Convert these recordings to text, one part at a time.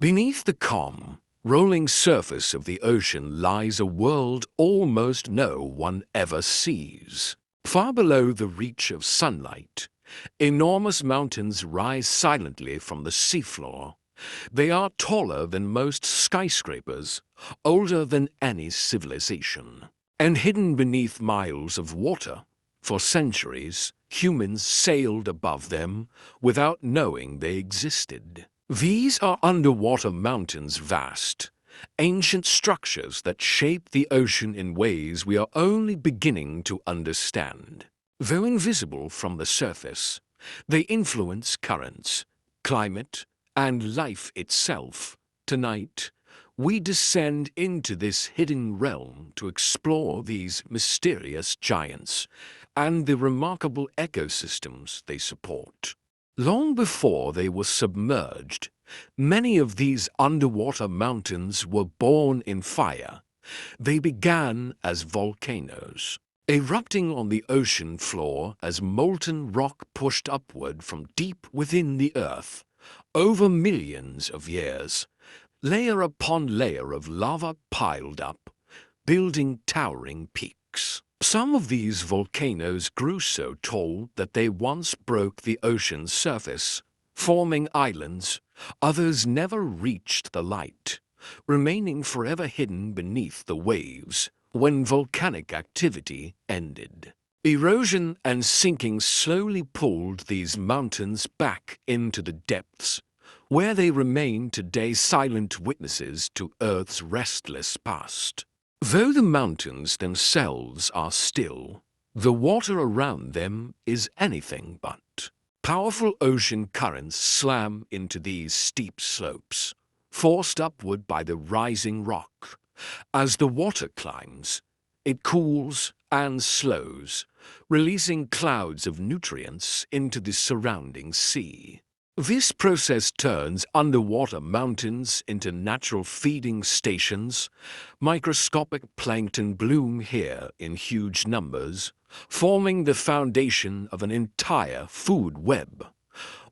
Beneath the calm, rolling surface of the ocean lies a world almost no one ever sees. Far below the reach of sunlight, enormous mountains rise silently from the seafloor. They are taller than most skyscrapers, older than any civilization, and hidden beneath miles of water. For centuries, humans sailed above them without knowing they existed. These are underwater mountains, vast, ancient structures that shape the ocean in ways we are only beginning to understand. Though invisible from the surface, they influence currents, climate, and life itself. Tonight, we descend into this hidden realm to explore these mysterious giants and the remarkable ecosystems they support. Long before they were submerged, many of these underwater mountains were born in fire. They began as volcanoes, erupting on the ocean floor as molten rock pushed upward from deep within the earth. Over millions of years, layer upon layer of lava piled up, building towering peaks. Some of these volcanoes grew so tall that they once broke the ocean's surface, forming islands. Others never reached the light, remaining forever hidden beneath the waves when volcanic activity ended. Erosion and sinking slowly pulled these mountains back into the depths, where they remain today, silent witnesses to Earth's restless past. Though the mountains themselves are still, the water around them is anything but. Powerful ocean currents slam into these steep slopes, forced upward by the rising rock. As the water climbs, it cools and slows, releasing clouds of nutrients into the surrounding sea. This process turns underwater mountains into natural feeding stations. Microscopic plankton bloom here in huge numbers, forming the foundation of an entire food web.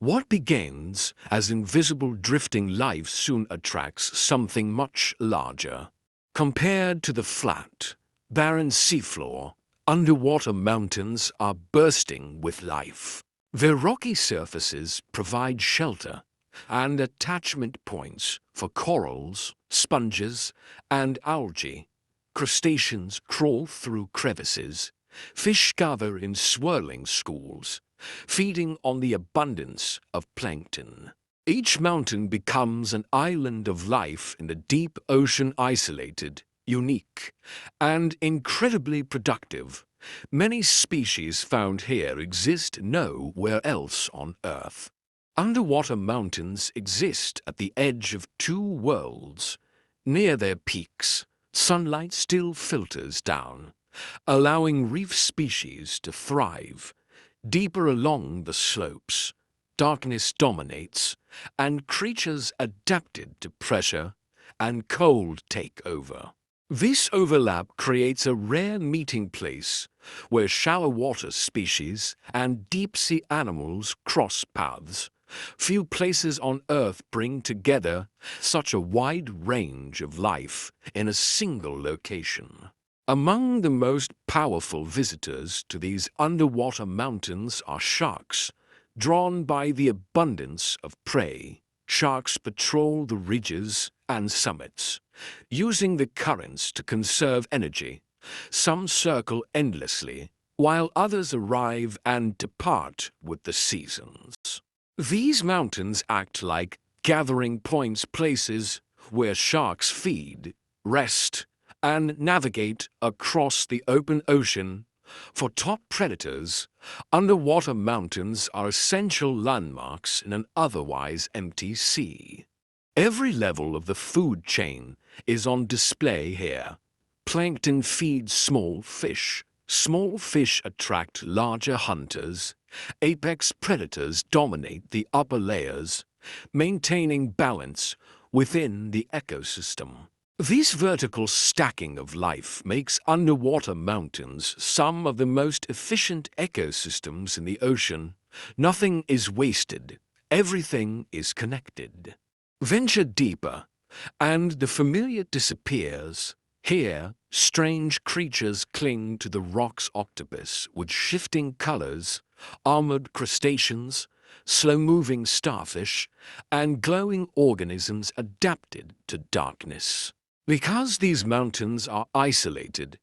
What begins as invisible drifting life soon attracts something much larger. Compared to the flat, barren seafloor, underwater mountains are bursting with life. Their rocky surfaces provide shelter and attachment points for corals, sponges, and algae. Crustaceans crawl through crevices. Fish gather in swirling schools, feeding on the abundance of plankton. Each mountain becomes an island of life in the deep ocean, isolated, unique, and incredibly productive. Many species found here exist nowhere else on Earth. Underwater mountains exist at the edge of two worlds. Near their peaks, sunlight still filters down, allowing reef species to thrive. Deeper along the slopes, darkness dominates, and creatures adapted to pressure and cold take over. This overlap creates a rare meeting place where shallow water species and deep-sea animals cross paths. Few places on Earth bring together such a wide range of life in a single location. Among the most powerful visitors to these underwater mountains are sharks, drawn by the abundance of prey. Sharks patrol the ridges and summits, using the currents to conserve energy. Some circle endlessly, while others arrive and depart with the seasons. These mountains act like gathering points, places where sharks feed, rest, and navigate across the open ocean. For top predators, underwater mountains are essential landmarks in an otherwise empty sea. Every level of the food chain is on display here. Plankton feeds small fish. Small fish attract larger hunters. Apex predators dominate the upper layers, maintaining balance within the ecosystem. This vertical stacking of life makes underwater mountains some of the most efficient ecosystems in the ocean. Nothing is wasted. Everything is connected. Venture deeper, and the familiar disappears. Here, strange creatures cling to the rock's octopus with shifting colors, armored crustaceans, slow-moving starfish, and glowing organisms adapted to darkness. Because these mountains are isolated,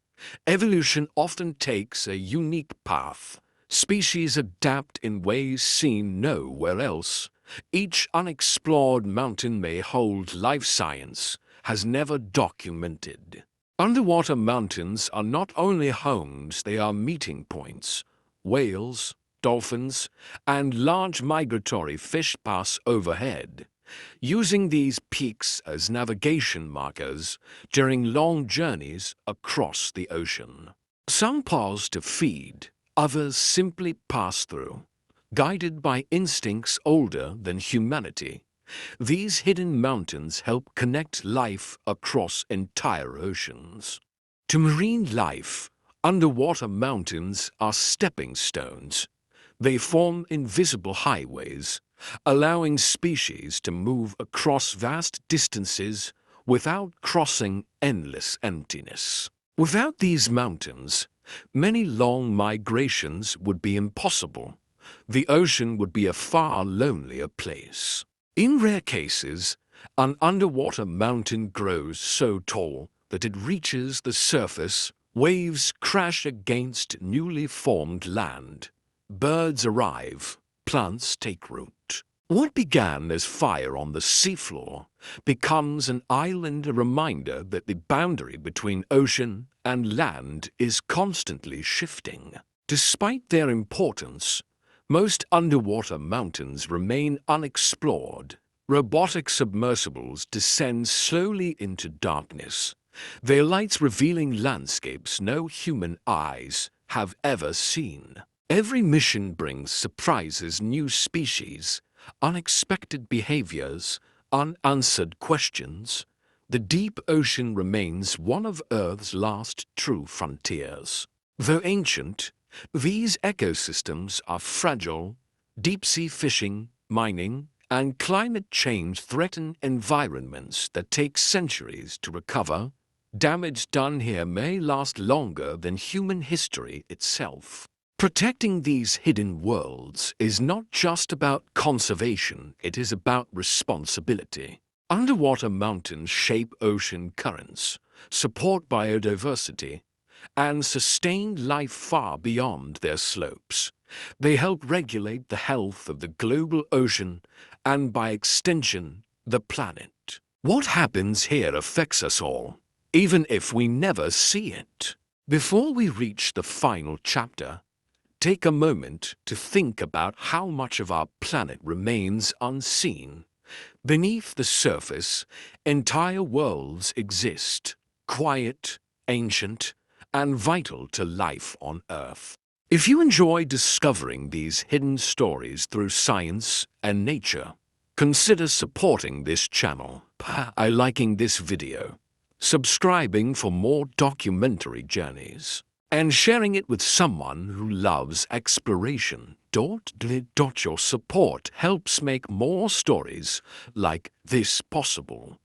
evolution often takes a unique path. Species adapt in ways seen nowhere else. Each unexplored mountain may hold life science has never documented. Underwater mountains are not only homes, they are meeting points. Whales, dolphins, and large migratory fish pass overhead, using these peaks as navigation markers during long journeys across the ocean. Some pause to feed, others simply pass through, guided by instincts older than humanity. These hidden mountains help connect life across entire oceans. To marine life, underwater mountains are stepping stones. They form invisible highways, allowing species to move across vast distances without crossing endless emptiness. Without these mountains, many long migrations would be impossible. The ocean would be a far lonelier place. In rare cases, an underwater mountain grows so tall that it reaches the surface. Waves crash against newly formed land. Birds arrive, plants take root. What began as fire on the seafloor becomes an island, a reminder that the boundary between ocean and land is constantly shifting. Despite their importance, most underwater mountains remain unexplored. Robotic submersibles descend slowly into darkness, their lights revealing landscapes no human eyes have ever seen. Every mission brings surprises, new species, unexpected behaviors, unanswered questions. The deep ocean remains one of Earth's last true frontiers. Though ancient, these ecosystems are fragile. Deep-sea fishing, mining, and climate change threaten environments that take centuries to recover. Damage done here may last longer than human history itself. Protecting these hidden worlds is not just about conservation, it is about responsibility. Underwater mountains shape ocean currents, support biodiversity, and sustain life far beyond their slopes. They help regulate the health of the global ocean and, by extension, the planet. What happens here affects us all, even if we never see it. Before we reach the final chapter, take a moment to think about how much of our planet remains unseen. Beneath the surface, entire worlds exist, quiet, ancient, and vital to life on Earth. If you enjoy discovering these hidden stories through science and nature, consider supporting this channel by liking this video, subscribing for more documentary journeys, and sharing it with someone who loves exploration. Your support helps make more stories like this possible.